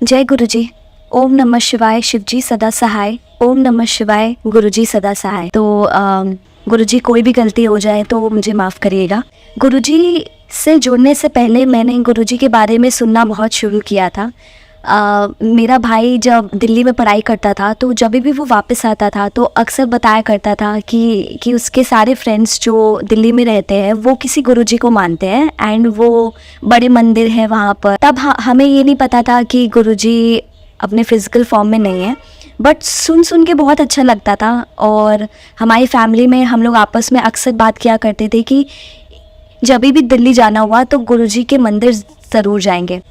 जय गुरुजी। ओम नमः शिवाय, शिवजी सदा सहाय। ओम नमः शिवाय, गुरुजी सदा सहाय। तो गुरुजी कोई भी गलती हो जाए तो मुझे माफ़ करिएगा। गुरुजी से जुड़ने से पहले मैंने गुरुजी के बारे में सुनना बहुत शुरू किया था। मेरा भाई जब दिल्ली में पढ़ाई करता था तो जब भी वो वापस आता था तो अक्सर बताया करता था कि उसके सारे फ्रेंड्स जो दिल्ली में रहते हैं वो किसी गुरुजी को मानते हैं एंड वो बड़े मंदिर है वहाँ पर। तब हमें ये नहीं पता था कि गुरुजी अपने फिज़िकल फॉर्म में नहीं है, बट सुन के बहुत अच्छा लगता था। और हमारी फैमिली में हम लोग आपस में अक्सर बात किया करते थे कि जब भी दिल्ली जाना हुआ तो गुरुजी के मंदिर ज़रूर जाएंगे।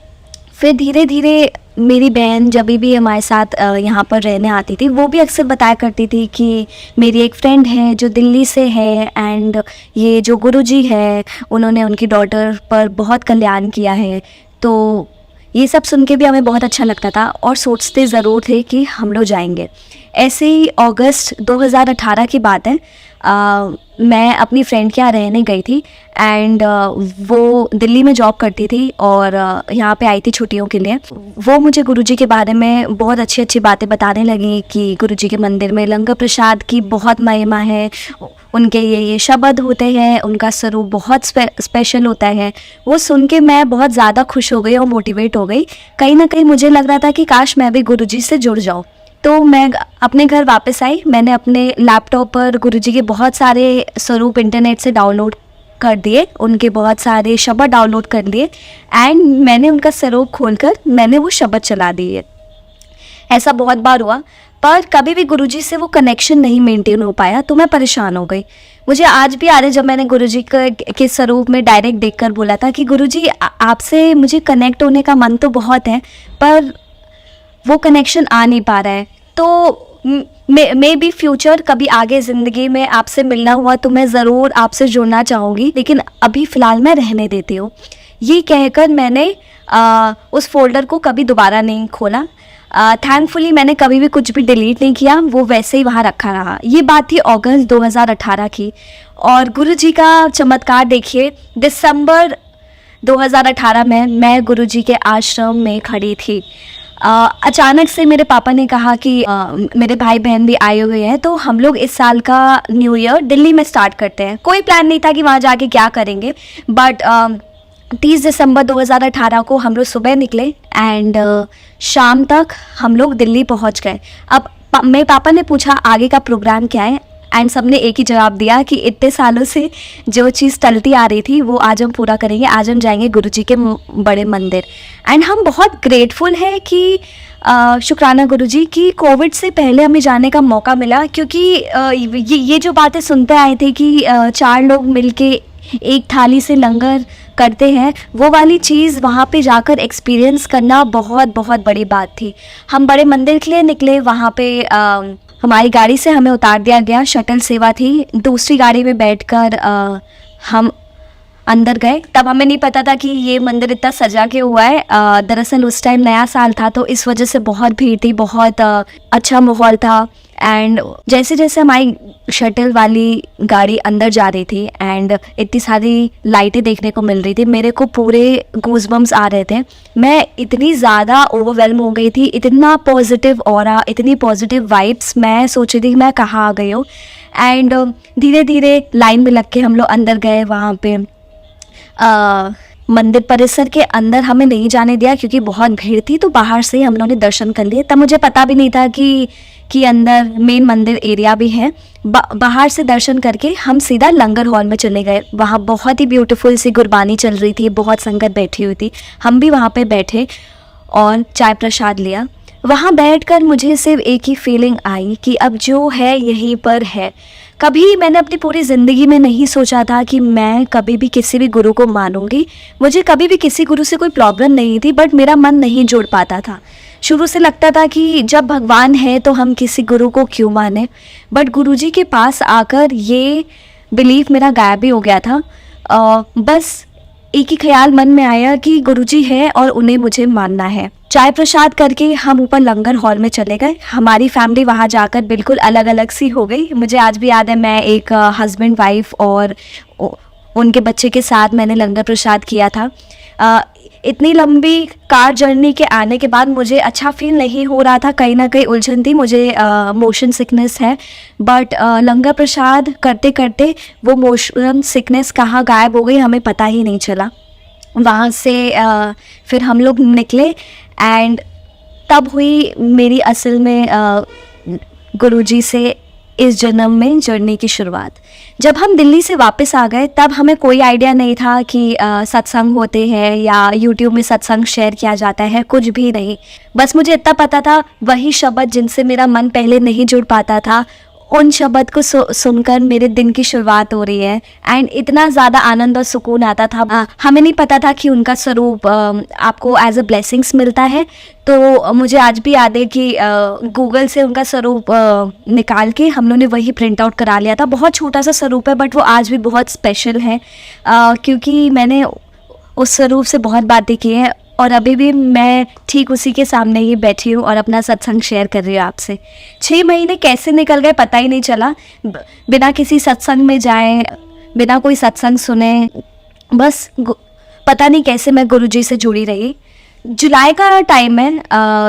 फिर धीरे धीरे मेरी बहन जब भी हमारे साथ यहाँ पर रहने आती थी वो भी अक्सर बताया करती थी कि मेरी एक फ्रेंड है जो दिल्ली से है एंड ये जो गुरुजी है उन्होंने उनकी डॉटर पर बहुत कल्याण किया है। तो ये सब सुन के भी हमें बहुत अच्छा लगता था और सोचते ज़रूर थे कि हम लोग जाएंगे। ऐसे ही अगस्त 2018 की बात है, मैं अपनी फ्रेंड के यहाँ रहने गई थी एंड वो दिल्ली में जॉब करती थी और यहाँ पे आई थी छुट्टियों के लिए। वो मुझे गुरुजी के बारे में बहुत अच्छी अच्छी बातें बताने लगी कि गुरुजी के मंदिर में लंगर प्रसाद की बहुत महिमा है, उनके ये शब्द होते हैं, उनका स्वरूप बहुत स्पेशल होता है। वो सुन के मैं बहुत ज़्यादा खुश हो गई और मोटिवेट हो गई। कहीं ना कहीं मुझे लग रहा था कि काश मैं भी गुरुजी से जुड़ जाऊँ। तो मैं अपने घर वापस आई। मैंने अपने लैपटॉप पर गुरुजी के बहुत सारे स्वरूप इंटरनेट से डाउनलोड कर दिए, उनके बहुत सारे शब्द डाउनलोड कर लिए एंड मैंने उनका स्वरूप खोलकर मैंने वो शब्द चला दिए। ऐसा बहुत बार हुआ पर कभी भी गुरुजी से वो कनेक्शन नहीं मेंटेन हो पाया, तो मैं परेशान हो गई। मुझे आज भी याद है जब मैंने गुरुजी के स्वरूप में डायरेक्ट देखकर बोला था कि गुरुजी आपसे मुझे कनेक्ट होने का मन तो बहुत है पर वो कनेक्शन आ नहीं पा रहा है। तो मे बी फ्यूचर कभी आगे ज़िंदगी में आपसे मिलना हुआ तो मैं ज़रूर आपसे जुड़ना चाहूँगी, लेकिन अभी फ़िलहाल मैं रहने देती हूँ। ये कहकर मैंने उस फोल्डर को कभी दोबारा नहीं खोला। थैंकफुली मैंने कभी भी कुछ भी डिलीट नहीं किया, वो वैसे ही वहाँ रखा रहा। ये बात थी अगस्त 2018 की। और गुरुजी का चमत्कार देखिए, दिसंबर 2018 में मैं गुरुजी के आश्रम में खड़ी थी। अचानक से मेरे पापा ने कहा कि मेरे भाई बहन भी आए हुए हैं तो हम लोग इस साल का न्यू ईयर दिल्ली में स्टार्ट करते हैं। कोई प्लान नहीं था कि वहाँ जाके क्या करेंगे, बट 30 दिसंबर 2018 को हम लोग सुबह निकले एंड शाम तक हम लोग दिल्ली पहुँच गए। अब मेरे पापा ने पूछा आगे का प्रोग्राम क्या है एंड सबने एक ही जवाब दिया कि इतने सालों से जो चीज़ टलती आ रही थी वो आज हम पूरा करेंगे, आज हम जाएंगे गुरुजी के बड़े मंदिर। एंड हम बहुत ग्रेटफुल हैं कि शुक्राना गुरुजी कि कोविड से पहले हमें जाने का मौका मिला, क्योंकि ये जो बातें सुनते आए थे कि 4 लोग मिलके एक थाली से लंगर करते हैं, वो वाली चीज़ वहाँ पे जाकर एक्सपीरियंस करना बहुत बहुत बड़ी बात थी। हम बड़े मंदिर के लिए निकले, वहाँ पे हमारी गाड़ी से हमें उतार दिया गया, शटल सेवा थी। दूसरी गाड़ी में बैठकर हम अंदर गए। तब हमें नहीं पता था कि ये मंदिर इतना सजा के हुआ है। दरअसल उस टाइम नया साल था तो इस वजह से बहुत भीड़ थी, बहुत अच्छा माहौल था। एंड जैसे जैसे हमारी शटल वाली गाड़ी अंदर जा रही थी एंड इतनी सारी लाइटें देखने को मिल रही थी, मेरे को पूरे गूज़बम्स आ रहे थे। मैं इतनी ज़्यादा ओवरवेल्म हो गई थी, इतना पॉजिटिव ऑरा, इतनी पॉजिटिव वाइब्स। मैं सोच रही थी मैं कहाँ आ गई हूँ। एंड धीरे धीरे लाइन में लग के हम लोग अंदर गए। वहाँ पे मंदिर परिसर के अंदर हमें नहीं जाने दिया क्योंकि बहुत भीड़ थी, तो बाहर से ही हम लोगों ने दर्शन कर लिए। तब मुझे पता भी नहीं था कि अंदर मेन मंदिर एरिया भी है। बाहर से दर्शन करके हम सीधा लंगर हॉल में चले गए। वहाँ बहुत ही ब्यूटीफुल सी गुरबानी चल रही थी, बहुत संगत बैठी हुई थी। हम भी वहाँ पे बैठे और चाय प्रसाद लिया। वहाँ बैठकर मुझे सिर्फ एक ही फीलिंग आई कि अब जो है यहीं पर है। कभी मैंने अपनी पूरी ज़िंदगी में नहीं सोचा था कि मैं कभी भी किसी भी गुरु को मानूंगी। मुझे कभी भी किसी गुरु से कोई प्रॉब्लम नहीं थी, बट मेरा मन नहीं जुड़ पाता था। शुरू से लगता था कि जब भगवान है तो हम किसी गुरु को क्यों माने, बट गुरुजी के पास आकर ये बिलीफ मेरा गायब ही हो गया था। बस एक ही ख्याल मन में आया कि गुरुजी है और उन्हें मुझे मानना है। चाय प्रसाद करके हम ऊपर लंगर हॉल में चले गए। हमारी फैमिली वहाँ जाकर बिल्कुल अलग अलग सी हो गई। मुझे आज भी याद है, मैं एक हस्बैंड वाइफ और उनके बच्चे के साथ मैंने लंगर प्रसाद किया था। इतनी लंबी कार जर्नी के आने के बाद मुझे अच्छा फील नहीं हो रहा था, कहीं ना कहीं उलझन थी, मुझे मोशन सिकनेस है। बट लंगर प्रसाद करते करते वो मोशन सिकनेस कहाँ गायब हो गई हमें पता ही नहीं चला। वहाँ से फिर हम लोग निकले एंड तब हुई मेरी असल में गुरुजी से इस जन्म में जर्नी की शुरुआत। जब हम दिल्ली से वापस आ गए तब हमें कोई आइडिया नहीं था कि सत्संग होते हैं या यूट्यूब में सत्संग शेयर किया जाता है, कुछ भी नहीं। बस मुझे इतना पता था वही शब्द जिनसे मेरा मन पहले नहीं जुड़ पाता था, उन शब्द को सुनकर मेरे दिन की शुरुआत हो रही है एंड इतना ज़्यादा आनंद और सुकून आता था। हमें नहीं पता था कि उनका स्वरूप आपको एज अ ब्लेसिंग्स मिलता है। तो मुझे आज भी याद है कि गूगल से उनका स्वरूप निकाल के हम लोगों ने वही प्रिंट आउट करा लिया था। बहुत छोटा सा स्वरूप है बट वो आज भी बहुत स्पेशल है क्योंकि मैंने उस स्वरूप से बहुत बातें की हैं और अभी भी मैं ठीक उसी के सामने ही बैठी हूँ और अपना सत्संग शेयर कर रही हूँ आपसे। 6 महीने कैसे निकल गए पता ही नहीं चला, बिना किसी सत्संग में जाए, बिना कोई सत्संग सुने, बस पता नहीं कैसे मैं गुरुजी से जुड़ी रही। जुलाई का टाइम है,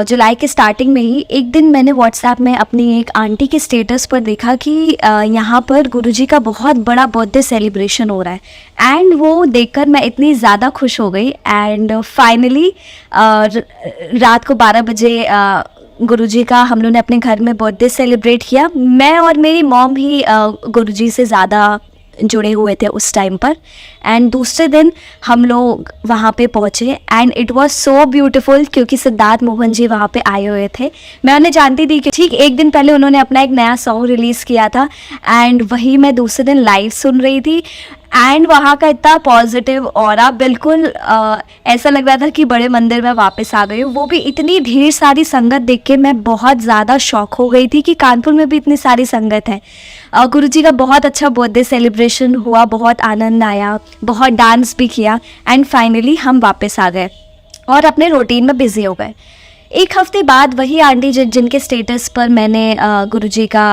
जुलाई के स्टार्टिंग में ही एक दिन मैंने व्हाट्सएप में अपनी एक आंटी के स्टेटस पर देखा कि यहाँ पर गुरुजी का बहुत बड़ा बर्थडे सेलिब्रेशन हो रहा है एंड वो देखकर मैं इतनी ज़्यादा खुश हो गई एंड फाइनली रात को 12 बजे गुरुजी का हम लोगों ने अपने घर में बर्थडे सेलिब्रेट किया। मैं और मेरी मॉम ही गुरुजी से ज़्यादा जुड़े हुए थे उस टाइम पर एंड दूसरे दिन हम लोग वहाँ पे पहुँचे and it was so beautiful क्योंकि सिद्धार्थ मोहन जी वहाँ पे आए हुए थे। मैं उन्हें जानती थी कि ठीक एक दिन पहले उन्होंने अपना एक नया सॉन्ग रिलीज़ किया था एंड वही मैं दूसरे दिन लाइव सुन रही थी एंड वहाँ का इतना पॉजिटिव ऑरा, बिल्कुल ऐसा लग रहा था कि बड़े मंदिर में वापस आ गई हूँ। वो भी इतनी ढेर सारी संगत देख के मैं बहुत ज़्यादा शॉक हो गई थी कि कानपुर में भी इतनी सारी संगत है। गुरुजी का बहुत अच्छा बर्थडे सेलिब्रेशन हुआ, बहुत आनंद आया, बहुत डांस भी किया एंड फाइनली हम वापस आ गए और अपने रूटीन में बिजी हो गए। एक हफ्ते बाद वही आंटी जिनके स्टेटस पर मैंने गुरुजी का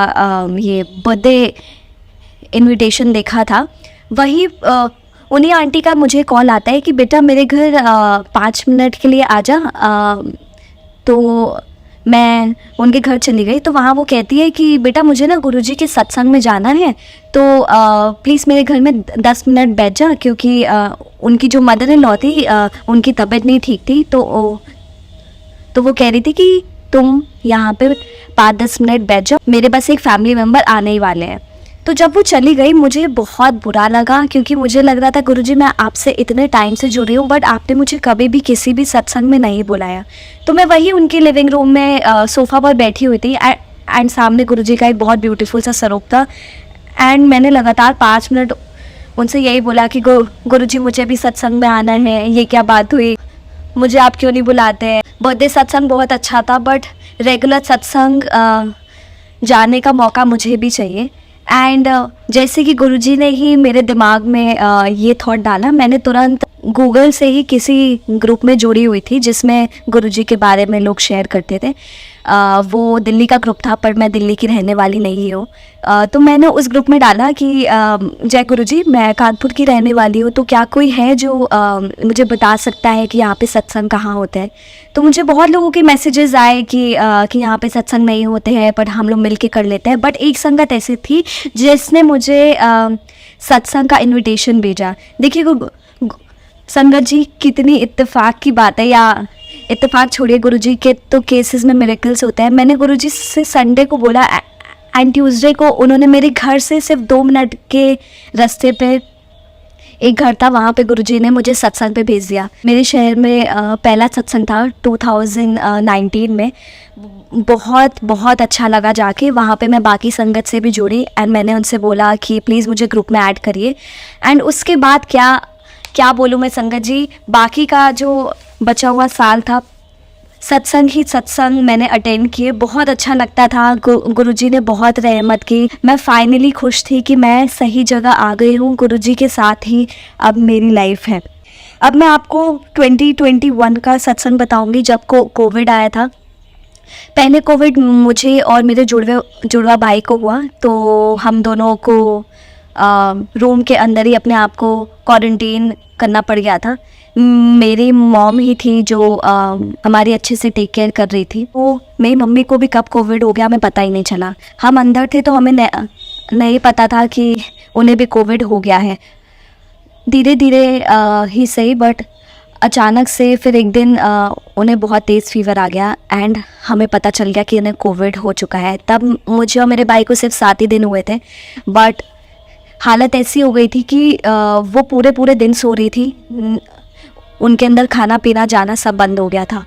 ये बर्थडे इनविटेशन देखा था, वही उन्हीं आंटी का मुझे कॉल आता है कि बेटा मेरे घर 5 मिनट के लिए आ जा। तो मैं उनके घर चली गई तो वहाँ वो कहती है कि बेटा मुझे ना गुरुजी के सत्संग में जाना है तो प्लीज़ मेरे घर में 10 मिनट बैठ जा क्योंकि उनकी जो मदर इन लॉ थी उनकी तबीयत नहीं ठीक थी। तो वो कह रही थी कि तुम यहाँ पे 5-10 मिनट बैठ जाओ, मेरे बस एक फैमिली मेम्बर आने ही वाले हैं। तो जब वो चली गई मुझे बहुत बुरा लगा क्योंकि मुझे लग रहा था गुरुजी मैं आपसे इतने टाइम से जुड़ी हूँ बट आपने मुझे कभी भी किसी भी सत्संग में नहीं बुलाया। तो मैं वही उनके लिविंग रूम में सोफ़ा पर बैठी हुई थी एंड सामने गुरुजी का एक बहुत ब्यूटीफुल सा स्वरूप था एंड मैंने लगातार 5 मिनट उनसे यही बोला कि गुरुजी मुझे भी सत्संग में आना है, ये क्या बात हुई, मुझे आप क्यों नहीं बुलाते हैं। बर्थडे सत्संग बहुत अच्छा था बट रेगुलर सत्संग जाने का मौका मुझे भी चाहिए। एंड जैसे कि गुरुजी ने ही मेरे दिमाग में ये थॉट डाला, मैंने तुरंत गूगल से ही किसी ग्रुप में जुड़ी हुई थी जिसमें गुरुजी के बारे में लोग शेयर करते थे। वो दिल्ली का ग्रुप था पर मैं दिल्ली की रहने वाली नहीं हूँ। तो मैंने उस ग्रुप में डाला कि जय गुरुजी मैं कानपुर की रहने वाली हूँ, तो क्या कोई है जो मुझे बता सकता है कि यहाँ पे सत्संग कहाँ होता है। तो मुझे बहुत लोगों के मैसेजेस आए कि यहाँ पे सत्संग नहीं होते हैं पर हम लोग मिल के कर लेते हैं। बट एक संगत ऐसी थी जिसने मुझे सत्संग का इन्विटेशन भेजा। देखिए संगत जी कितनी इत्तेफाक की बात है, या इत्तेफाक छोड़िए, गुरुजी के तो केसेस में मिरेकल्स होते हैं। मैंने गुरुजी से संडे को बोला एंड ट्यूसडे को उन्होंने मेरे घर से सिर्फ 2 मिनट के रास्ते पे एक घर था, वहाँ पे गुरुजी ने मुझे सत्संग पे भेज दिया। मेरे शहर में पहला सत्संग था 2019 में। बहुत अच्छा लगा जाके। वहाँ पे मैं बाकी संगत से भी जुड़ी एंड मैंने उनसे बोला कि प्लीज़ मुझे ग्रुप में ऐड करिए। एंड उसके बाद क्या बोलूँ मैं संगत जी, बाकी का जो बचा हुआ साल था सत्संग ही सत्संग मैंने अटेंड किए, बहुत अच्छा लगता था। गुरुजी ने बहुत रहमत की। मैं फाइनली खुश थी कि मैं सही जगह आ गई हूँ, गुरुजी के साथ ही अब मेरी लाइफ है। अब मैं आपको 2021 का सत्संग बताऊंगी जब कोविड आया था। पहले कोविड मुझे और मेरे जुड़वा भाई को हुआ, तो हम दोनों को रूम के अंदर ही अपने आप को क्वारंटीन करना पड़ गया था मेरी मॉम ही थी जो हमारी अच्छे से टेक केयर कर रही थी। तो मेरी मम्मी को भी कब कोविड हो गया हमें पता ही नहीं चला। हम अंदर थे तो हमें नहीं पता था कि उन्हें भी कोविड हो गया है। धीरे धीरे ही सही, बट अचानक से फिर एक दिन उन्हें बहुत तेज़ फीवर आ गया एंड हमें पता चल गया कि उन्हें कोविड हो चुका है। तब मुझे और मेरे भाई को सिर्फ 7 ही दिन हुए थे, बट हालत ऐसी हो गई थी कि वो पूरे दिन सो रही थी। उनके अंदर खाना पीना जाना सब बंद हो गया था।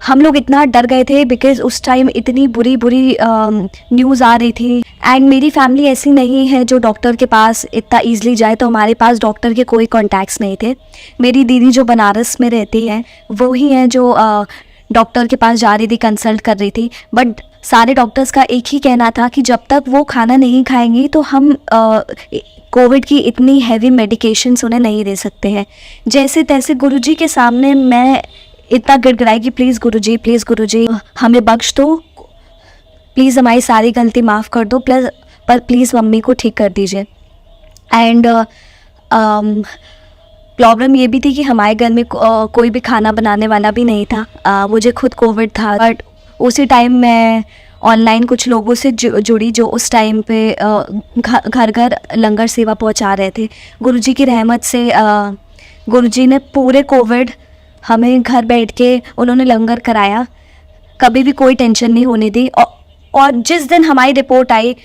हम लोग इतना डर गए थे बिकॉज़ उस टाइम इतनी बुरी न्यूज़ आ रही थी एंड मेरी फैमिली ऐसी नहीं है जो डॉक्टर के पास इतना ईज़िली जाए, तो हमारे पास डॉक्टर के कोई कॉन्टैक्ट्स नहीं थे। मेरी दीदी जो बनारस में रहती हैं वो ही हैं जो डॉक्टर के पास जा रही थी, कंसल्ट कर रही थी, बट सारे डॉक्टर्स का एक ही कहना था कि जब तक वो खाना नहीं खाएंगी तो हम कोविड की इतनी हैवी मेडिकेशंस उन्हें नहीं दे सकते हैं। जैसे तैसे गुरुजी के सामने मैं इतना गिड़गिड़ाई कि प्लीज़ गुरुजी हमें बख्श दो, प्लीज़ हमारी सारी गलती माफ़ कर दो, पर प्लीज़ मम्मी को ठीक कर दीजिए। एंड प्रॉब्लम ये भी थी कि हमारे घर में कोई भी खाना बनाने वाला भी नहीं था। मुझे खुद कोविड था, बट उसी टाइम मैं ऑनलाइन कुछ लोगों से जुड़ी जो उस टाइम पे घर घर लंगर सेवा पहुंचा रहे थे। गुरुजी की रहमत से गुरुजी ने पूरे कोविड हमें घर बैठ के उन्होंने लंगर कराया, कभी भी कोई टेंशन नहीं होने दी। और जिस दिन हमारी रिपोर्ट आई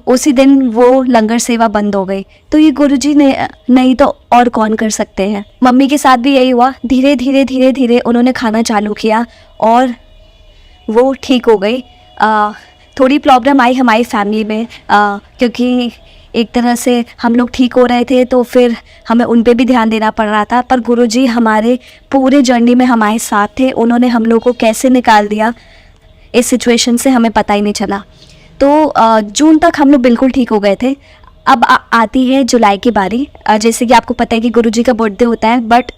उसी दिन वो लंगर सेवा बंद हो गई। तो ये गुरुजी ने नहीं तो और कौन कर सकते हैं। मम्मी के साथ भी यही हुआ। धीरे धीरे उन्होंने खाना चालू किया और वो ठीक हो गई। थोड़ी प्रॉब्लम आई हमारी फैमिली में क्योंकि एक तरह से हम लोग ठीक हो रहे थे तो फिर हमें उन पे भी ध्यान देना पड़ रहा था, पर गुरुजी हमारे पूरे जर्नी में हमारे साथ थे। उन्होंने हम लोग को कैसे निकाल दिया इस सिचुएशन से हमें पता ही नहीं चला। तो जून तक हम लोग बिल्कुल ठीक हो गए थे। अब आती है जुलाई की बारी। जैसे कि आपको पता है कि गुरुजी का बर्थडे होता है, बट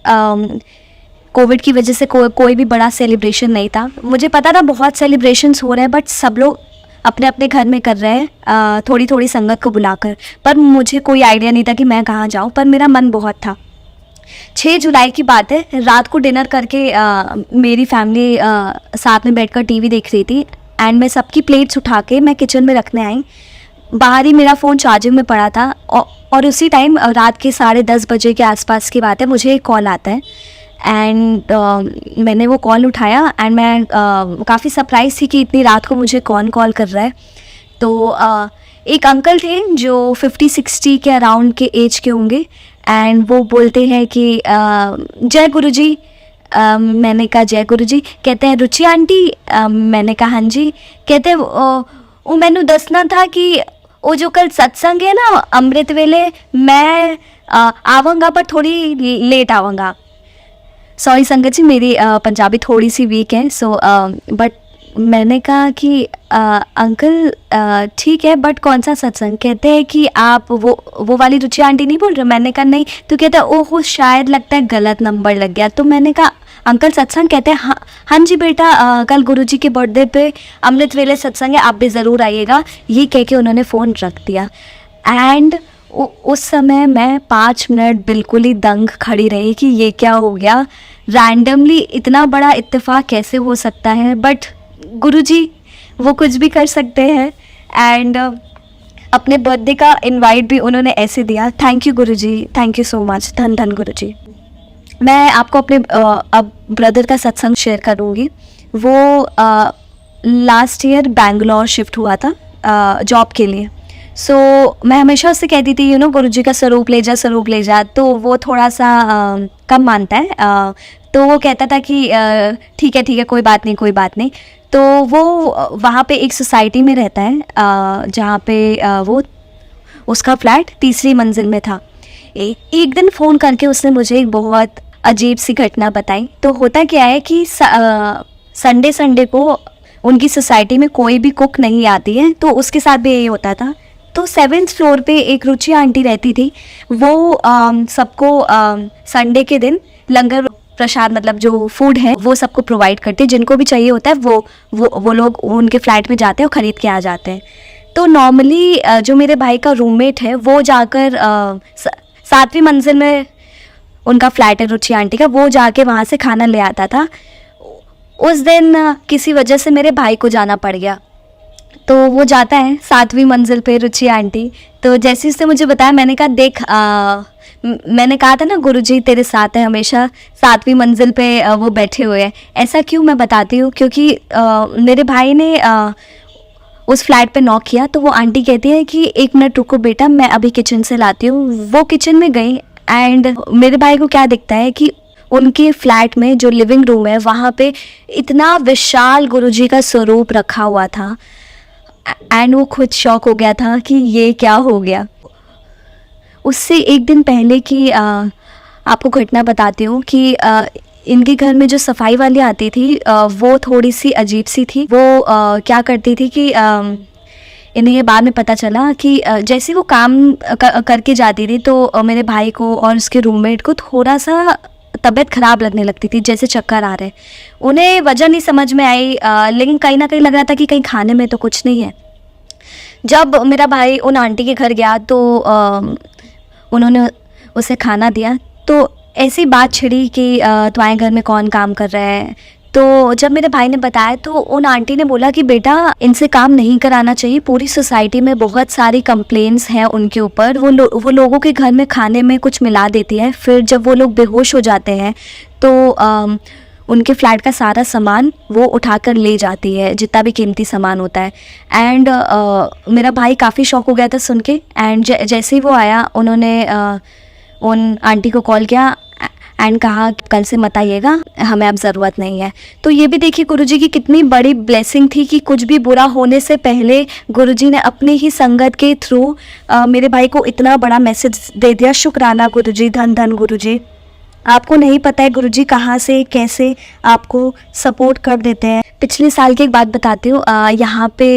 कोविड की वजह से कोई भी बड़ा सेलिब्रेशन नहीं था। मुझे पता था बहुत सेलिब्रेशंस हो रहे हैं, बट सब लोग अपने अपने घर में कर रहे हैं थोड़ी थोड़ी संगत को बुलाकर, पर मुझे कोई आइडिया नहीं था कि मैं कहाँ जाऊँ, पर मेरा मन बहुत था। 6 जुलाई की बात है, रात को डिनर करके मेरी फैमिली साथ में बैठकर टीवी देख रही थी एंड मैं सबकी प्लेट्स उठा के मैं किचन में रखने आई। बाहर ही मेरा फ़ोन चार्जिंग में पड़ा था और उसी टाइम रात के 10:30 बजे के आसपास की बात है, मुझे एक कॉल आता है एंड मैंने वो कॉल उठाया एंड मैं काफ़ी सरप्राइज़ थी कि इतनी रात को मुझे कौन कॉल कर रहा है। तो एक अंकल थे जो 50-60 के अराउंड के एज के होंगे एंड वो बोलते हैं कि जय गुरुजी। मैंने कहा जय गुरुजी। कहते हैं रुचि आंटी। मैंने कहा हाँ जी। कहते वो मैंने दसना था कि वो जो कल सत्संग है ना अमृत वेले, मैं आवांगा पर थोड़ी लेट आवांगा। सॉरी संगत जी, मेरी पंजाबी थोड़ी सी वीक है, सो बट मैंने कहा कि अंकल ठीक है, बट कौन सा सत्संग? कहते हैं कि आप वो वाली रुचि आंटी नहीं बोल रहे? मैंने कहा नहीं। तो कहते हैं ओहो शायद लगता है गलत नंबर लग गया। तो मैंने कहा अंकल सत्संग? कहते हैं हाँ जी बेटा, कल गुरुजी के बर्थडे पे अमृत वेले सत्संग है, आप भी ज़रूर आइएगा। ये कह के उन्होंने फ़ोन रख दिया एंड उस समय मैं 5 मिनट बिल्कुल ही दंग खड़ी रही कि ये क्या हो गया, रैंडमली इतना बड़ा इत्तेफाक कैसे हो सकता है। बट गुरुजी वो कुछ भी कर सकते हैं एंड अपने बर्थडे का इनवाइट भी उन्होंने ऐसे दिया। Thank you Guruji, thank you so much. धन धन गुरुजी। मैं आपको अपने अब ब्रदर का सत्संग शेयर करूँगी। वो लास्ट ईयर बैंगलोर शिफ्ट हुआ था जॉब के लिए। सो मैं हमेशा उससे कहती थी गुरुजी का स्वरूप ले जा, तो वो थोड़ा सा कम मानता है। तो वो कहता था कि ठीक है कोई बात नहीं। तो वो वहाँ पे एक सोसाइटी में रहता है जहाँ पे वो उसका फ्लैट 3री मंजिल में था। एक दिन फ़ोन करके उसने मुझे एक बहुत अजीब सी घटना बताई। तो होता क्या है कि संडे को उनकी सोसाइटी में कोई भी कुक नहीं आती है, तो उसके साथ भी यही होता था। तो 7th फ्लोर पे एक रुचि आंटी रहती थी। वो सबको संडे के दिन लंगर प्रसाद मतलब जो फूड है वो सबको प्रोवाइड करते हैं। जिनको भी चाहिए होता है वो लोग उनके फ्लैट में जाते हैं और ख़रीद के आ जाते हैं। तो नॉर्मली जो मेरे भाई का रूममेट है वो जाकर 7वीं मंजिल में उनका फ्लैट है रुचि आंटी का, वो जाके वहाँ से खाना ले आता था। उस दिन किसी वजह से मेरे भाई को जाना पड़ गया, तो वो जाता है 7वीं मंजिल पे रुचि आंटी। तो जैसे उसने मुझे बताया, मैंने कहा देख मैंने कहा था ना गुरुजी तेरे साथ है हमेशा, 7वीं मंजिल पे वो बैठे हुए हैं। ऐसा क्यों, मैं बताती हूँ। क्योंकि मेरे भाई ने उस फ्लैट पे नॉक किया, तो वो आंटी कहती है कि 1 मिनट रुको बेटा, मैं अभी किचन से लाती हूँ। वो किचन में गई एंड मेरे भाई को क्या दिखता है कि उनके फ्लैट में जो लिविंग रूम है वहाँ पे इतना विशाल गुरुजी का स्वरूप रखा हुआ था एंड वो खुद शॉक हो गया था कि ये क्या हो गया। उससे एक दिन पहले की आपको घटना बताती हूँ कि इनके घर में जो सफाई वाली आती थी वो थोड़ी सी अजीब सी थी। वो क्या करती थी कि इन्हें ये बाद में पता चला कि जैसे वो काम करके जाती थी तो मेरे भाई को और उसके रूममेट को थोड़ा सा तबीयत ख़राब लगने लगती थी, जैसे चक्कर आ रहे। उन्हें वजह नहीं समझ में आई, लेकिन कहीं ना कहीं लग रहा था कि कहीं खाने में तो कुछ नहीं है। जब मेरा भाई उन आंटी के घर गया तो उन्होंने उसे खाना दिया, तो ऐसी बात छिड़ी कि तुम्हारे घर में कौन काम कर रहा है। तो जब मेरे भाई ने बताया तो उन आंटी ने बोला कि बेटा इनसे काम नहीं कराना चाहिए, पूरी सोसाइटी में बहुत सारी कंप्लेंट्स हैं उनके ऊपर। वो लोगों के घर में खाने में कुछ मिला देती है, फिर जब वो लोग बेहोश हो जाते हैं तो उनके फ्लैट का सारा सामान वो उठाकर ले जाती है, जितना भी कीमती सामान होता है। एंड मेरा भाई काफ़ी शॉक हो गया था सुन के। एंड जैसे ही वो आया, उन्होंने उन आंटी को कॉल किया एंड कहा कल से मत आइएगा, हमें अब ज़रूरत नहीं है। तो ये भी देखिए गुरुजी की कितनी बड़ी ब्लेसिंग थी कि कुछ भी बुरा होने से पहले गुरुजी ने अपनी ही संगत के थ्रू मेरे भाई को इतना बड़ा मैसेज दे दिया। शुक्राना गुरुजी, धन धन गुरुजी। आपको नहीं पता है गुरुजी कहाँ से कैसे आपको सपोर्ट कर देते हैं। पिछले साल की एक बात बताती हूँ। यहाँ पे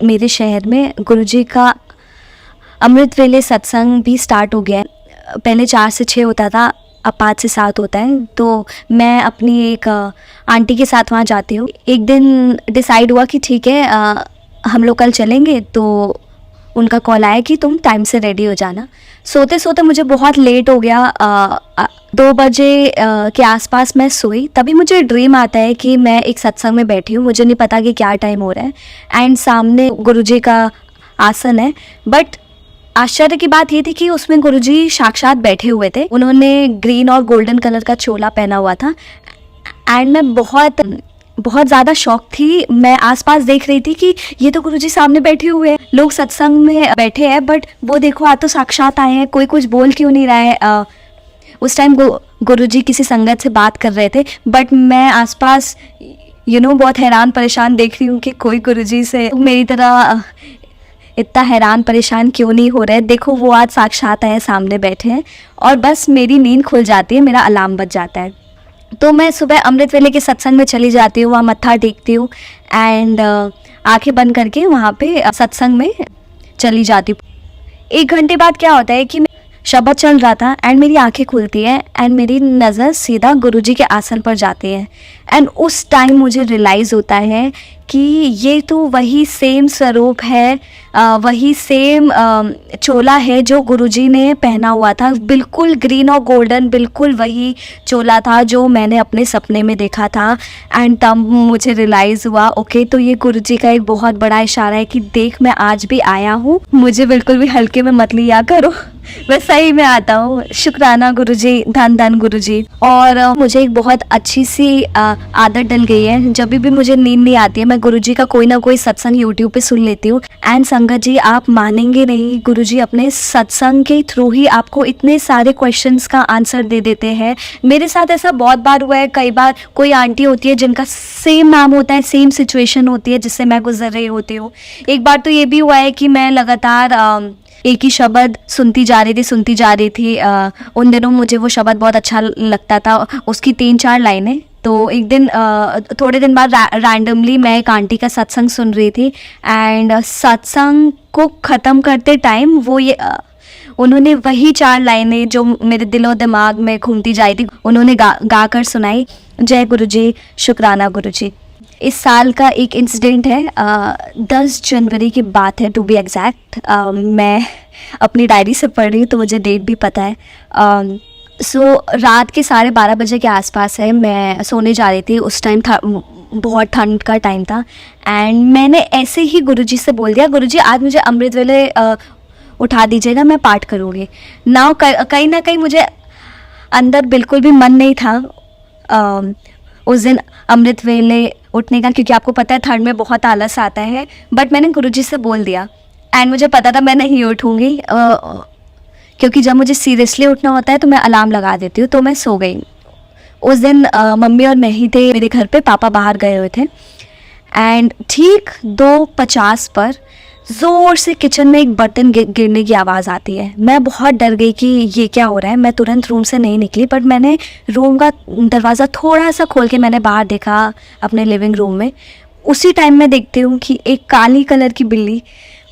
मेरे शहर में गुरुजी का अमृत वेले सत्संग भी स्टार्ट हो गया है। पहले 4 से 6 होता था, अब 5 से 7 होता है। तो मैं अपनी एक आंटी के साथ वहाँ जाती हूँ। एक दिन डिसाइड हुआ कि ठीक है हम लोग कल चलेंगे। तो उनका कॉल आया कि तुम टाइम से रेडी हो जाना। सोते सोते मुझे बहुत लेट हो गया। 2 बजे के आसपास मैं सोई, तभी मुझे ड्रीम आता है कि मैं एक सत्संग में बैठी हूँ। मुझे नहीं पता कि क्या टाइम हो रहा है एंड सामने गुरुजी का आसन है। बट आश्चर्य की बात ये थी कि उसमें गुरुजी साक्षात बैठे हुए थे। उन्होंने ग्रीन और गोल्डन कलर का चोला पहना हुआ था एंड मैं बहुत ज़्यादा शॉक थी। मैं आसपास देख रही थी कि ये तो गुरुजी सामने बैठे हुए हैं, लोग सत्संग में बैठे हैं, बट वो देखो आज तो साक्षात आए हैं, कोई कुछ बोल क्यों नहीं रहा है। उस टाइम गुरुजी किसी संगत से बात कर रहे थे, बट मैं आसपास बहुत हैरान परेशान देख रही हूँ कि कोई गुरुजी से मेरी तरह इतना हैरान परेशान क्यों नहीं हो रहा है। देखो वो आज साक्षात आए, सामने बैठे हैं। और बस मेरी नींद खुल जाती है, मेरा अलार्म बज जाता है। तो मैं सुबह अमृत वेले के सत्संग में चली जाती हूँ, वहाँ मत्था टेकती हूँ एंड आंखें बंद करके वहाँ पे सत्संग में चली जाती हूँ। 1 घंटे बाद क्या होता है कि शब्द चल रहा था एंड मेरी आंखें खुलती है एंड मेरी नज़र सीधा गुरुजी के आसन पर जाती है। एंड उस टाइम मुझे रियलाइज़ होता है कि ये तो वही सेम स्वरूप है, वही सेम चोला है जो गुरुजी ने पहना हुआ था। बिल्कुल ग्रीन और गोल्डन, बिल्कुल वही चोला था जो मैंने अपने सपने में देखा था। एंड तब मुझे रियलाइज़ हुआ ओके, तो ये गुरुजी का एक बहुत बड़ा इशारा है कि देख मैं आज भी आया हूँ, मुझे बिल्कुल भी हल्के में मत लिया करो, मैं सही में आता हूँ। शुक्राना गुरुजी, धन धन गुरुजी। और मुझे एक बहुत अच्छी सी आदत डल गई है, जब भी मुझे नींद नहीं आती है मैं गुरुजी का कोई ना कोई सत्संग यूट्यूब पे सुन लेती हूँ। एंड संगत जी आप मानेंगे नहीं, गुरुजी अपने सत्संग के थ्रू ही आपको इतने सारे क्वेश्चंस का आंसर दे देते हैं। मेरे साथ ऐसा बहुत बार हुआ है। कई बार कोई आंटी होती है जिनका सेम नाम होता है, सेम सिचुएशन होती है जिससे मैं गुजर रही होती हूँ। एक बार तो ये भी हुआ है कि मैं लगातार एक ही शब्द सुनती जा रही थी। उन दिनों मुझे वो शब्द बहुत अच्छा लगता था, उसकी 3-4 लाइनें। तो एक दिन थोड़े दिन बाद रैंडमली मैं एक आंटी का सत्संग सुन रही थी एंड सत्संग को ख़त्म करते टाइम उन्होंने वही 4 लाइनें जो मेरे दिलो दिमाग में घूमती जा रही थी, उन्होंने गा कर सुनाई। जय गुरुजी, शुक्राना गुरुजी। इस साल का एक इंसिडेंट है, 10 जनवरी की बात है टू बी एग्जैक्ट। मैं अपनी डायरी से पढ़ रही हूँ तो मुझे डेट भी पता है। सो रात के 12:30 के आसपास है, मैं सोने जा रही थी। उस टाइम था, बहुत ठंड का टाइम था। एंड मैंने ऐसे ही गुरुजी से बोल दिया, गुरुजी आज मुझे अमृत वेले उठा दीजिएगा, मैं पाठ करूँगी। नाउ कहीं ना कहीं मुझे अंदर बिल्कुल भी मन नहीं था उस दिन अमृत वेले उठने का, क्योंकि आपको पता है ठंड में बहुत आलस आता है। बट मैंने गुरुजी से बोल दिया एंड मुझे पता था मैं नहीं उठूँगी, क्योंकि जब मुझे सीरियसली उठना होता है तो मैं अलार्म लगा देती हूँ। तो मैं सो गई। उस दिन मम्मी और मैं ही थे मेरे घर पे, पापा बाहर गए हुए थे। एंड ठीक 2:50 पर ज़ोर से किचन में एक बर्तन गिरने की आवाज़ आती है। मैं बहुत डर गई कि ये क्या हो रहा है। मैं तुरंत रूम से नहीं निकली, बट मैंने रूम का दरवाज़ा थोड़ा सा खोल के मैंने बाहर देखा अपने लिविंग रूम में। उसी टाइम मैं देखती हूँ कि एक काली कलर की बिल्ली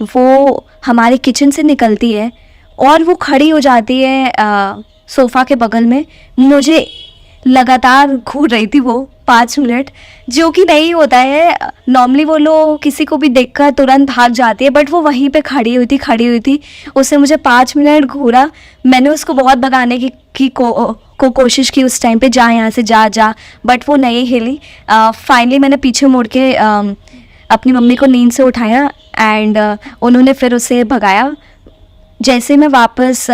वो हमारे किचन से निकलती है और वो खड़ी हो जाती है सोफ़ा के बगल में। मुझे लगातार घूर रही थी वो 5 मिनट, जो कि नहीं होता है। नॉर्मली वो लोग किसी को भी देखकर तुरंत भाग जाती है, बट वो वहीं पे खड़ी हुई थी। उसने मुझे 5 मिनट घूरा। मैंने उसको बहुत भगाने की कोशिश की उस टाइम पे, जा यहाँ से जा, बट वो नहीं हिली। फाइनली मैंने पीछे मुड़ के अपनी मम्मी को नींद से उठाया एंड उन्होंने फिर उसे भगाया। जैसे मैं वापस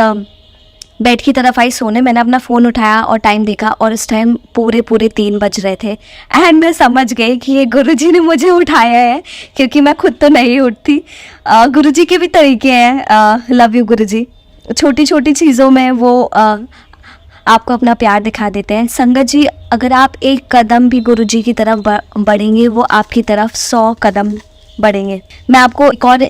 बेड की तरफ आई सोने, मैंने अपना फ़ोन उठाया और टाइम देखा और उस टाइम पूरे 3 बज रहे थे। एंड मैं समझ गई कि ये गुरुजी ने मुझे उठाया है, क्योंकि मैं खुद तो नहीं उठती। गुरुजी के भी तरीके हैं। लव यू गुरुजी। छोटी छोटी चीज़ों में वो आपको अपना प्यार दिखा देते हैं। संगत जी, अगर आप एक कदम भी गुरुजी की तरफ बढ़ेंगे, वो आपकी तरफ 100 कदम बढ़ेंगे। मैं आपको एक और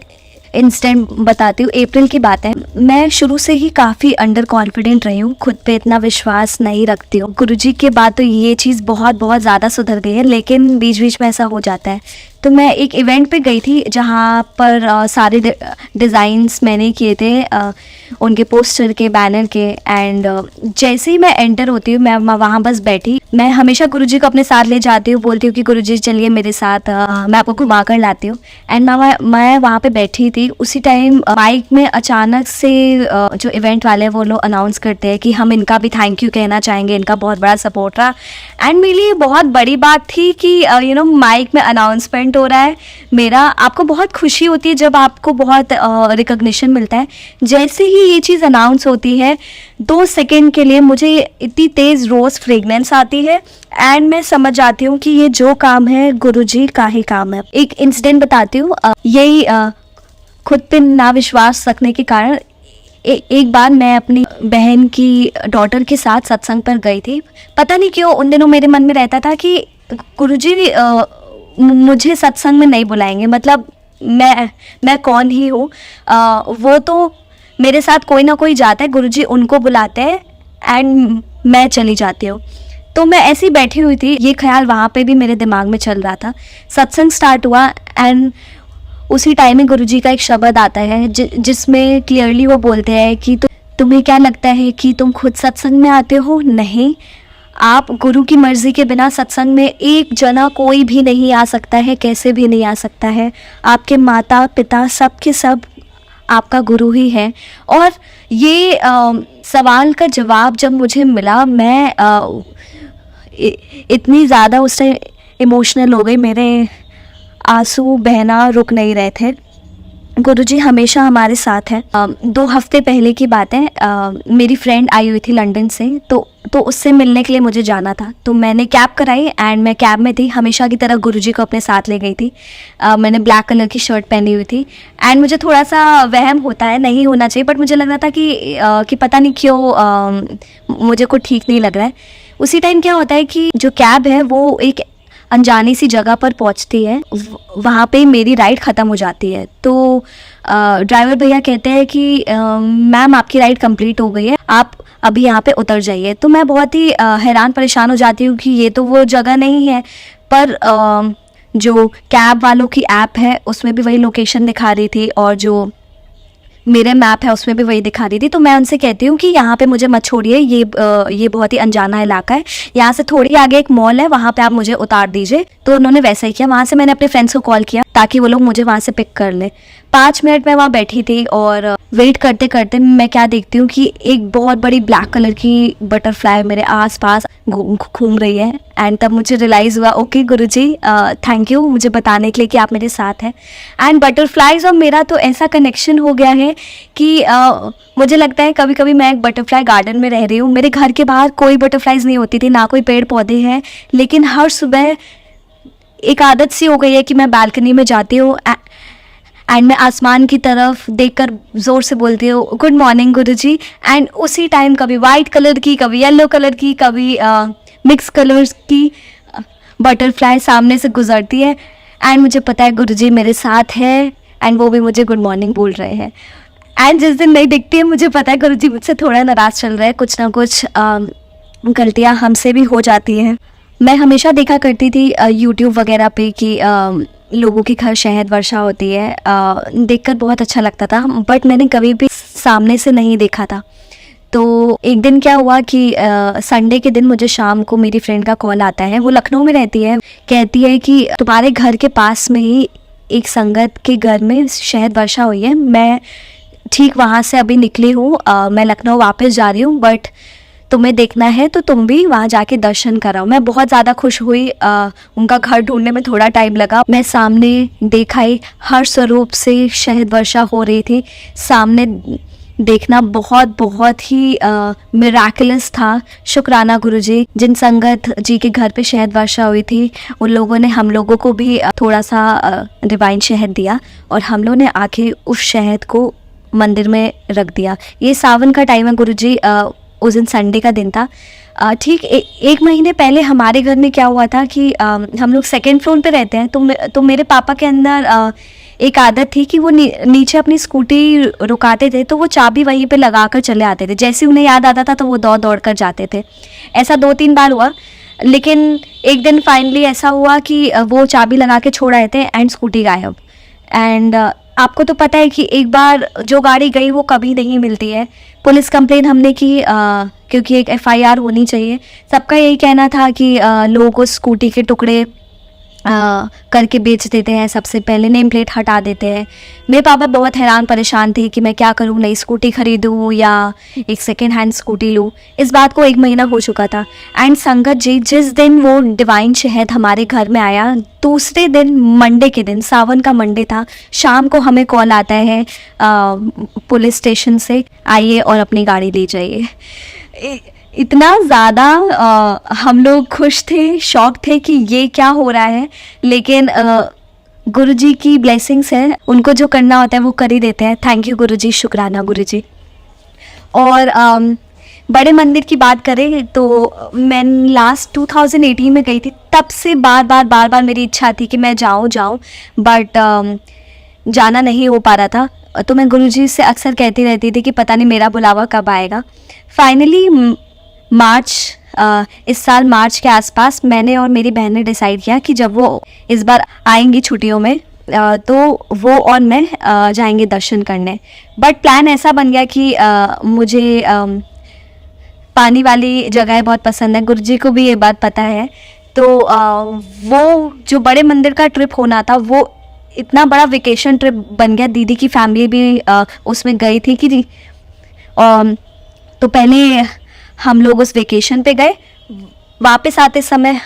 इंसिडेंट बताती हूँ। अप्रैल की बात है। मैं शुरू से ही काफ़ी अंडर कॉन्फिडेंट रही हूँ, खुद पे इतना विश्वास नहीं रखती हूँ। गुरुजी के बाद तो ये चीज़ बहुत ज़्यादा सुधर गई है, लेकिन बीच बीच में ऐसा हो जाता है। तो मैं एक इवेंट पे गई थी जहाँ पर सारे डिज़ाइंस मैंने किए थे, उनके पोस्टर के, बैनर के। एंड जैसे ही मैं एंटर होती हूँ, मैं वहाँ बस बैठी। मैं हमेशा गुरुजी को अपने साथ ले जाती हूँ, बोलती हूँ कि गुरुजी चलिए मेरे साथ, मैं आपको घुमा कर लाती हूँ। एंड मैं वहाँ पे बैठी थी। उसी टाइम माइक में अचानक से जो इवेंट वाले हैं वो लोग अनाउंस करते हैं कि हम इनका भी थैंक यू कहना चाहेंगे, इनका बहुत बड़ा सपोर्ट रहा। एंड मेरे लिए बहुत बड़ी बात थी कि माइक में अनाउंसमेंट हो रहा है मेरा। आपको बहुत खुशी होती है जब आपको बहुत रिकॉग्निशन मिलता है। जैसे ही ये चीज़ अनाउंस होती है, 2 सेकेंड के लिए मुझे इतनी तेज़ रोज़ फ्रेगनेंस आती है एंड मैं समझ जाती हूँ कि ये जो काम है गुरुजी का ही काम है। एक इंसिडेंट बताती हूँ। यही खुद पे ना विश्वास रखने के कारण एक बार मैं अपनी बहन की डॉटर के साथ सत्संग पर गई थी। पता नहीं क्यों उन दिनों मेरे मन में रहता था कि गुरुजी मुझे सत्संग में नहीं बुलाएंगे। मतलब मैं कौन ही हूँ, वो तो मेरे साथ कोई ना कोई जाता है, गुरुजी उनको बुलाते हैं एंड मैं चली जाती हूँ। तो मैं ऐसी बैठी हुई थी, ये ख्याल वहाँ पे भी मेरे दिमाग में चल रहा था। सत्संग स्टार्ट हुआ एंड उसी टाइम में गुरुजी का एक शब्द आता है जिसमें क्लियरली वो बोलते हैं कि तुम्हें क्या लगता है कि तुम खुद सत्संग में आते हो? नहीं, आप गुरु की मर्जी के बिना सत्संग में एक जना कोई भी नहीं आ सकता है, कैसे भी नहीं आ सकता है। आपके माता पिता सब के सब आपका गुरु ही है। और ये सवाल का जवाब जब मुझे मिला, मैं इतनी ज़्यादा उस टाइम इमोशनल हो गई, मेरे आंसू बहना रुक नहीं रहे थे। गुरुजी हमेशा हमारे साथ हैं। 2 हफ्ते पहले की बात है, मेरी फ्रेंड आई हुई थी लंदन से, तो उससे मिलने के लिए मुझे जाना था। तो मैंने कैब कराई एंड मैं कैब में थी, हमेशा की तरह गुरुजी को अपने साथ ले गई थी। मैंने ब्लैक कलर की शर्ट पहनी हुई थी एंड मुझे थोड़ा सा वहम होता है, नहीं होना चाहिए, बट मुझे लग रहा था कि पता नहीं क्यों मुझे कुछ ठीक नहीं लग रहा है। उसी टाइम क्या होता है कि जो कैब है वो एक अनजानी सी जगह पर पहुंचती है, वहाँ पे मेरी राइड ख़त्म हो जाती है। तो ड्राइवर भैया कहते हैं कि मैम आपकी राइड कंप्लीट हो गई है, आप अभी यहाँ पे उतर जाइए। तो मैं बहुत ही हैरान परेशान हो जाती हूँ कि ये तो वो जगह नहीं है। पर जो कैब वालों की ऐप है उसमें भी वही लोकेशन दिखा रही थी और जो मेरे मैप है उसमें भी वही दिखा रही थी। तो मैं उनसे कहती हूँ कि यहाँ पे मुझे मत छोड़िए, ये बहुत ही अनजाना इलाका है, यहाँ से थोड़ी आगे एक मॉल है, वहाँ पे आप मुझे उतार दीजिए। तो उन्होंने वैसा ही किया। वहाँ से मैंने अपने फ्रेंड्स को कॉल किया ताकि वो लोग मुझे वहाँ से पिक कर ले। 5 मिनट मैं वहाँ बैठी थी और वेट करते करते मैं क्या देखती हूँ कि एक बहुत बड़ी ब्लैक कलर की बटरफ्लाई मेरे आसपास घूम रही है। एंड तब मुझे रियलाइज़ हुआ, ओके गुरुजी, थैंक यू मुझे बताने के लिए कि आप मेरे साथ हैं। एंड बटरफ्लाइज और मेरा तो ऐसा कनेक्शन हो गया है कि मुझे लगता है कभी कभी मैं एक बटरफ्लाई गार्डन में रह रही हूँ। मेरे घर के बाहर कोई बटरफ्लाइज नहीं होती थी, ना कोई पेड़ पौधे हैं, लेकिन हर सुबह एक आदत सी हो गई है कि मैं बालकनी में जाती हूँ एंड मैं आसमान की तरफ देखकर ज़ोर से बोलती हूँ गुड मॉर्निंग गुरुजी। एंड उसी टाइम कभी वाइट कलर की, कभी येलो कलर की, कभी मिक्स कलर्स की बटरफ्लाई सामने से गुजरती है एंड मुझे पता है गुरुजी मेरे साथ है एंड वो भी मुझे गुड मॉर्निंग बोल रहे हैं। एंड जिस दिन नहीं दिखती है मुझे पता है गुरुजी मुझसे थोड़ा नाराज़ चल रहा है, कुछ ना कुछ गलतियाँ हमसे भी हो जाती हैं। मैं हमेशा देखा करती थी यूट्यूब वगैरह पे कि लोगों के घर शहद वर्षा होती है, देखकर बहुत अच्छा लगता था, बट मैंने कभी भी सामने से नहीं देखा था। तो एक दिन क्या हुआ कि संडे के दिन मुझे शाम को मेरी फ्रेंड का कॉल आता है। वो लखनऊ में रहती है, कहती है कि तुम्हारे घर के पास में ही एक संगत के घर में शहद वर्षा हुई है, मैं ठीक वहाँ से अभी निकली हूँ, मैं लखनऊ वापस जा रही हूँ, बट तुम्हें देखना है तो तुम भी वहाँ जाके दर्शन कराओ। मैं बहुत ज़्यादा खुश हुई। उनका घर ढूंढने में थोड़ा टाइम लगा। मैं सामने देखा ही हर स्वरूप से शहद वर्षा हो रही थी। सामने देखना बहुत बहुत ही मिराकुलस था। शुक्राना गुरुजी, जिन संगत जी के घर पे शहद वर्षा हुई थी उन लोगों ने हम लोगों को भी थोड़ा सा डिवाइन शहद दिया और हम लोगों ने आके उस शहद को मंदिर में रख दिया। ये सावन का टाइम है गुरुजी, उस दिन संडे का दिन था। ठीक एक महीने पहले हमारे घर में क्या हुआ था कि हम लोग सेकेंड फ्लोर पे रहते हैं, तो मेरे पापा के अंदर एक आदत थी कि वो नीचे अपनी स्कूटी रुकाते थे तो वो चाबी वहीं पे लगा कर चले आते थे। जैसे उन्हें याद आता था तो वो दौड़ दौड़ कर जाते थे। ऐसा 2-3 बार हुआ, लेकिन एक दिन फाइनली ऐसा हुआ कि वो चाबी लगा के छोड़ आए थे एंड स्कूटी गायब। एंड आपको तो पता है कि एक बार जो गाड़ी गई वो कभी नहीं मिलती है। पुलिस कंप्लेन हमने की क्योंकि एक FIR होनी चाहिए। सबका यही कहना था कि लोगों को स्कूटी के टुकड़े करके बेच देते हैं, सबसे पहले नेम प्लेट हटा देते हैं। मेरे पापा बहुत हैरान परेशान थे कि मैं क्या करूं, नई स्कूटी खरीदूं या एक सेकेंड हैंड स्कूटी लूं। इस बात को 1 महीना हो चुका था। एंड संगत जी, जिस दिन वो डिवाइन शहद हमारे घर में आया, दूसरे दिन मंडे के दिन, सावन का मंडे था, शाम को हमें कॉल आता है पुलिस स्टेशन से, आइए और अपनी गाड़ी ले जाइए। इतना ज़्यादा हम लोग खुश थे, शॉक थे कि ये क्या हो रहा है, लेकिन गुरुजी की ब्लेसिंग्स है, उनको जो करना होता है वो कर ही देते हैं। थैंक यू गुरुजी, शुक्राना गुरुजी। और बड़े मंदिर की बात करें तो मैं लास्ट 2018 में गई थी। तब से बार बार मेरी इच्छा थी कि मैं जाऊं, बट जाना नहीं हो पा रहा था। तो मैं गुरुजी से अक्सर कहती रहती थी कि पता नहीं मेरा बुलावा कब आएगा। फाइनली इस साल मार्च के आसपास मैंने और मेरी बहन ने डिसाइड किया कि जब वो इस बार आएंगी छुट्टियों में तो वो और मैं जाएंगे दर्शन करने। बट प्लान ऐसा बन गया कि मुझे पानी वाली जगह बहुत पसंद है, गुरुजी को भी ये बात पता है। तो वो जो बड़े मंदिर का ट्रिप होना था वो इतना बड़ा वेकेशन ट्रिप बन गया। दीदी की फैमिली भी उसमें गई थी कि तो पहले हम लोग उस वेकेशन पे गए, वापस आते समय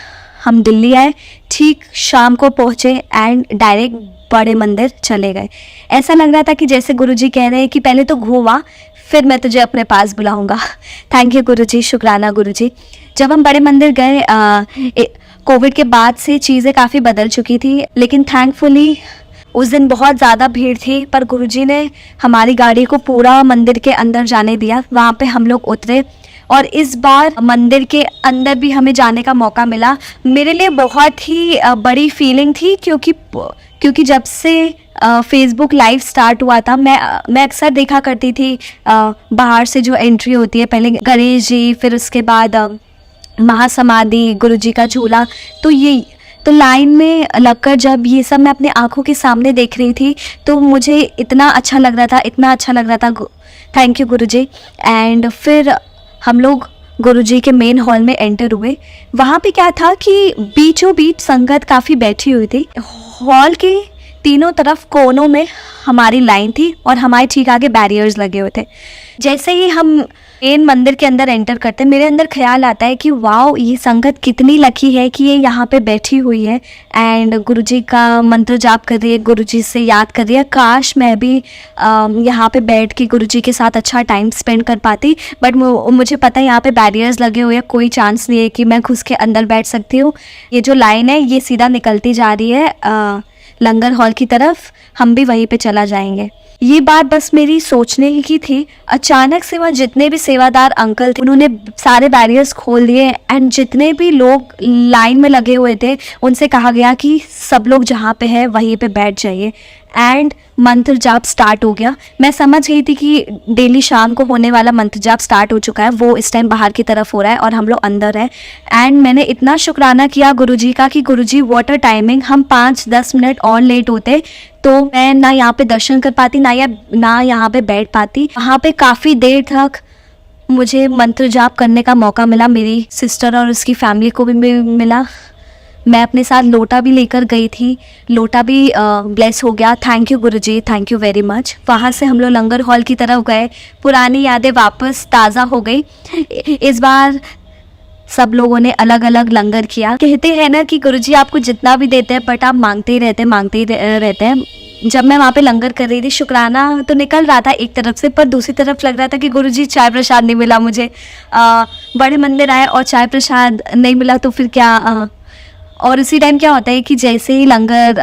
हम दिल्ली आए, ठीक शाम को पहुँचे एंड डायरेक्ट बड़े मंदिर चले गए। ऐसा लग रहा था कि जैसे गुरुजी कह रहे हैं कि पहले तो घूमा फिर मैं तुझे अपने पास बुलाऊंगा। थैंक यू गुरुजी, शुक्राना गुरुजी। जब हम बड़े मंदिर गए, कोविड के बाद से चीज़ें काफ़ी बदल चुकी थी, लेकिन थैंकफुली उस दिन बहुत ज़्यादा भीड़ थी, पर गुरुजी ने हमारी गाड़ी को पूरा मंदिर के अंदर जाने दिया। वहाँ पे हम लोग उतरे और इस बार मंदिर के अंदर भी हमें जाने का मौका मिला। मेरे लिए बहुत ही बड़ी फीलिंग थी क्योंकि जब से फेसबुक लाइव स्टार्ट हुआ था, मैं अक्सर देखा करती थी बाहर से जो एंट्री होती है, पहले गणेश जी, फिर उसके बाद महासमाधि, गुरुजी का झूला। तो लाइन में लगकर जब ये सब मैं अपने आँखों के सामने देख रही थी तो मुझे इतना अच्छा लग रहा था। Thank you Guruji. एंड फिर हम लोग गुरुजी के मेन हॉल में एंटर हुए। वहाँ पे क्या था कि बीचों बीच संगत काफ़ी बैठी हुई थी। हॉल के तीनों तरफ कोनों में हमारी लाइन थी और हमारे ठीक आगे बैरियर्स लगे हुए थे। जैसे ही हम मेन मंदिर के अंदर एंटर करते हैं, मेरे अंदर ख्याल आता है कि वाओ, ये संगत कितनी लकी है कि ये यहाँ पे बैठी हुई है एंड गुरुजी का मंत्र जाप कर रही है, गुरुजी से याद कर रही है। काश मैं भी यहाँ पे बैठ के गुरुजी के साथ अच्छा टाइम स्पेंड कर पाती, बट मुझे पता है यहाँ पे बैरियर्स लगे हुए हैं, कोई चांस नहीं है कि मैं घुस के अंदर बैठ सकती हूँ। ये जो लाइन है ये सीधा निकलती जा रही है लंगर हॉल की तरफ, हम भी वहीं पे चला जाएंगे। ये बात बस मेरी सोचने की थी। अचानक से वहाँ जितने भी सेवादार अंकल थे उन्होंने सारे बैरियर्स खोल दिए एंड जितने भी लोग लाइन में लगे हुए थे उनसे कहा गया कि सब लोग जहाँ पे है वहीं पे बैठ जाइए एंड मंत्र जाप स्टार्ट हो गया। मैं समझ गई थी कि डेली शाम को होने वाला मंत्र जाप स्टार्ट हो चुका है, वो इस टाइम बाहर की तरफ हो रहा है और हम लोग अंदर हैं। एंड मैंने इतना शुक्राना किया गुरुजी का कि गुरुजी व्हाट अ टाइमिंग, हम 5-10 मिनट और लेट होते तो मैं ना यहाँ पे दर्शन कर पाती ना यहाँ पे बैठ पाती। वहाँ पे काफ़ी देर तक मुझे मंत्र जाप करने का मौका मिला, मेरी सिस्टर और उसकी फैमिली को भी मिला। मैं अपने साथ लोटा भी लेकर गई थी, लोटा भी ब्लेस हो गया। Thank you Guruji, thank you very much. वहाँ से हम लोग लंगर हॉल की तरफ गए, पुरानी यादें वापस ताज़ा हो गई। इस बार सब लोगों ने अलग अलग लंगर किया। कहते हैं ना कि गुरुजी आपको जितना भी देते हैं बट आप मांगते ही रहते हैं। जब मैं वहाँ पे लंगर कर रही थी, शुक्राना तो निकल रहा था एक तरफ से, पर दूसरी तरफ लग रहा था कि गुरुजी चाय प्रसाद नहीं मिला मुझे। बड़े मंदिर आए और चाय प्रसाद नहीं मिला तो फिर क्या। और उसी टाइम क्या होता है कि जैसे ही लंगर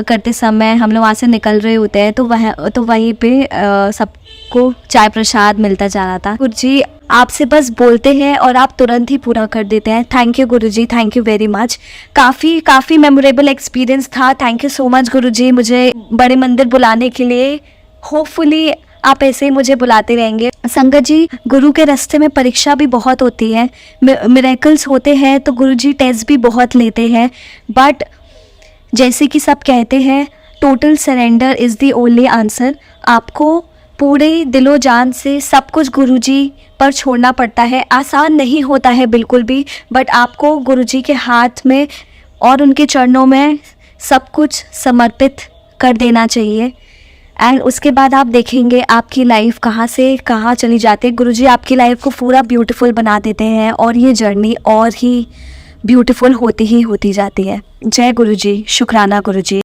करते समय हम लोग वहाँ से निकल रहे होते हैं तो वहीं पे सबको चाय प्रसाद मिलता जा रहा था। गुरुजी आपसे बस बोलते हैं और आप तुरंत ही पूरा कर देते हैं। Thank you Guruji, thank you very much. काफ़ी मेमोरेबल एक्सपीरियंस था। थैंक यू सो मच गुरुजी मुझे बड़े मंदिर बुलाने के लिए। होपफुली आप ऐसे ही मुझे बुलाते रहेंगे। संगत जी, गुरु के रास्ते में परीक्षा भी बहुत होती है, मिरेकल्स होते हैं तो गुरुजी टेस्ट भी बहुत लेते हैं, बट जैसे कि सब कहते हैं total surrender is the only answer. आपको पूरे दिलो जान से सब कुछ गुरुजी पर छोड़ना पड़ता है। आसान नहीं होता है बिल्कुल भी, बट आपको गुरुजी के हाथ में और उनके चरणों में सब कुछ समर्पित कर देना चाहिए एंड उसके बाद आप देखेंगे आपकी लाइफ कहाँ से कहाँ चली जाती है। गुरुजी आपकी लाइफ को पूरा ब्यूटीफुल बना देते हैं और ये जर्नी और ही ब्यूटीफुल होती ही होती जाती है। जय गुरुजी, शुक्राना गुरुजी।